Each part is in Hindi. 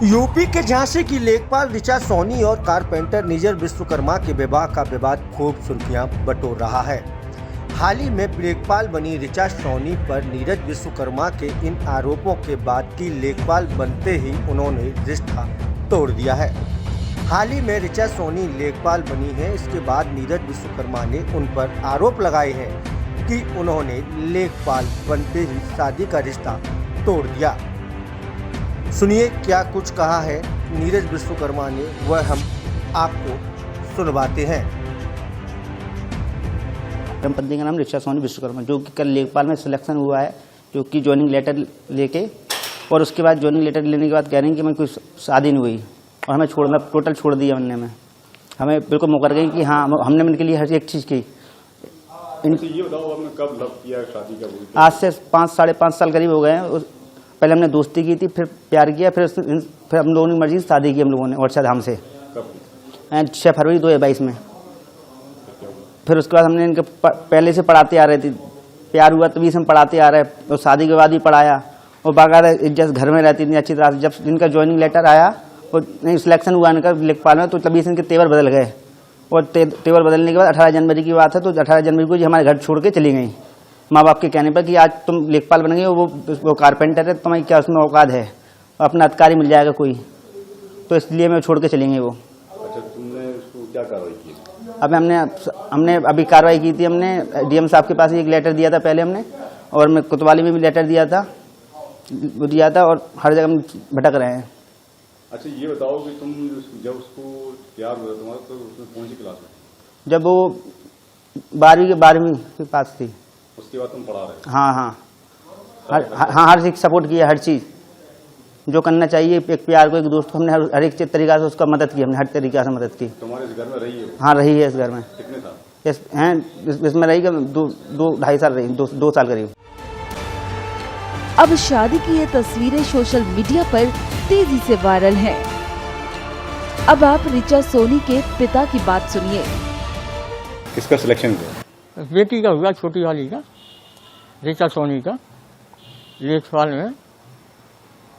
यूपी के झांसी की लेखपाल ऋचा सोनी और कारपेंटर नीरज विश्वकर्मा के विवाह का विवाद खूब सुर्खियां बटोर रहा है। हाल ही में लेखपाल बनी ऋचा सोनी पर नीरज विश्वकर्मा के इन आरोपों के बाद की लेखपाल बनते ही उन्होंने रिश्ता तोड़ दिया है। हाल ही में ऋचा सोनी लेखपाल बनी है, इसके बाद नीरज विश्वकर्मा ने उन पर आरोप लगाए हैं कि उन्होंने लेखपाल बनते ही शादी का रिश्ता तोड़ दिया। सुनिए क्या कुछ कहा है नीरज विश्वकर्मा ने, वह हम आपको सुनवाते हैं। पत्नी का नाम ऋचा सोनी विश्वकर्मा, जो कि कल लेखपाल में सिलेक्शन हुआ है, जो कि ज्वाइनिंग लेटर लेके, और उसके बाद ज्वाइनिंग लेटर लेने के बाद कह रहे हैं कि मैं कोई शादी नहीं हुई और हमें छोड़ना टोटल छोड़ दिया बनने में। हमें बिल्कुल मुकर गई कि हाँ हमने उनके लिए हर एक चीज़ की। ये बताओ आपने कब लव किया, शादी कब हुई? आज से 5-5.5 साल करीब हो गए हैं। पहले हमने दोस्ती की थी, फिर प्यार किया, फिर हम लोगों की मर्जी से शादी की हम लोगों ने और धाम से 6 फरवरी 2022 में। फिर उसके बाद हमने इनके पहले से पढ़ाते आ रहे थे, प्यार हुआ तभी से हम पढ़ाते आ रहे हैं, और शादी के बाद भी पढ़ाया और बाकायदा इज्जत घर में रहती थी अच्छी तरह से। जब इनका ज्वाइनिंग लेटर आया और नहीं सिलेक्शन हुआ इनका लेखपाल में, तो तभी से इनके तेवर बदल गए। और तेवर बदलने के बाद 18 जनवरी की बात है, तो 18 जनवरी को जी हमारे घर छोड़ के चली गई माँ बाप के कहने पर कि आज तुम लेखपाल बन गई हो, वो कारपेंटर है, तुम्हें क्या उसमें औकात है, अपना अधिकारी मिल जाएगा कोई, तो इसलिए मैं छोड़ के चली गई वो। अच्छा, तुमने उसको क्या कार्रवाई की? अब हमने अभी कार्रवाई की थी। हमने डीएम साहब के पास एक लेटर दिया था पहले हमने, और मैं कोतवाली में भी लेटर दिया था, और हर जगह हम भटक रहे हैं। अच्छा, ये बताओ कि तुम जब उसको प्यार हुआ तुम्हारा, तो उसमें कौन सी क्लास में? जब वो 12वीं के पास थी। उसके बाद तुम पढ़ा रहे? हाँ, हर चीज सपोर्ट किया, हर चीज जो करना चाहिए एक प्यार को, एक दोस्त को, हमने हर एक तरीका से उसका मदद की, हमने हर तरीका से मदद की। तुम्हारे इस घर में रही है? हाँ, रही है इस घर में। कितने साल? हैं इसमें रही 2-2.5 साल रही, 2 साल करीब। अब शादी की ये तस्वीरें सोशल मीडिया पर तेजी से वायरल हैं। अब आप ऋचा सोनी के पिता की बात सुनिए। किसका सिलेक्शन हुआ? बेटी का हुआ, छोटी वाली का, ऋचा सोनी का, लेखपाल में,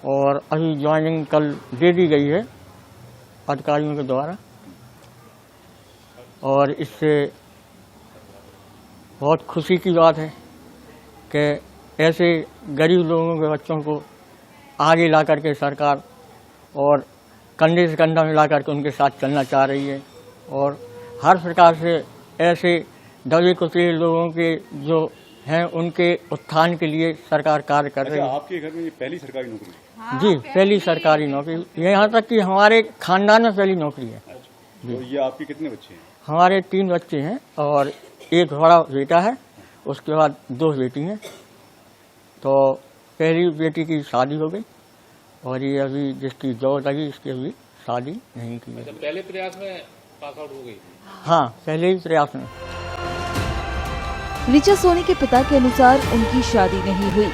और अभी ज्वाइनिंग कल दे दी गई है अधिकारियों के द्वारा। और इससे बहुत खुशी की बात है कि ऐसे गरीब लोगों के बच्चों को आगे ला करके सरकार और कंधे से कंधा मिला करके उनके साथ चलना चाह रही है, और हर प्रकार से ऐसे दबे कुचले लोगों के जो हैं उनके उत्थान के लिए सरकार कार्य कर रही है। आपके घर में ये पहली सरकारी नौकरी? जी, पहली सरकारी नौकरी, यहाँ तक कि हमारे खानदान में पहली नौकरी है। तो ये आपके कितने बच्चे हैं? हमारे 3 बच्चे हैं और एक बड़ा बेटा है, उसके बाद 2 बेटी हैं। तो पहली बेटी की शादी हो गई और ये अभी जिसकी जॉब लगी इसकी अभी शादी नहीं की है। पहले प्रयास में पास आउट हो गई? हाँ, पहले ही प्रयास में। ऋचा सोनी के पिता के अनुसार उनकी शादी नहीं हुई,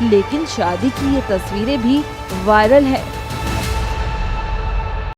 लेकिन शादी की ये तस्वीरें भी वायरल है।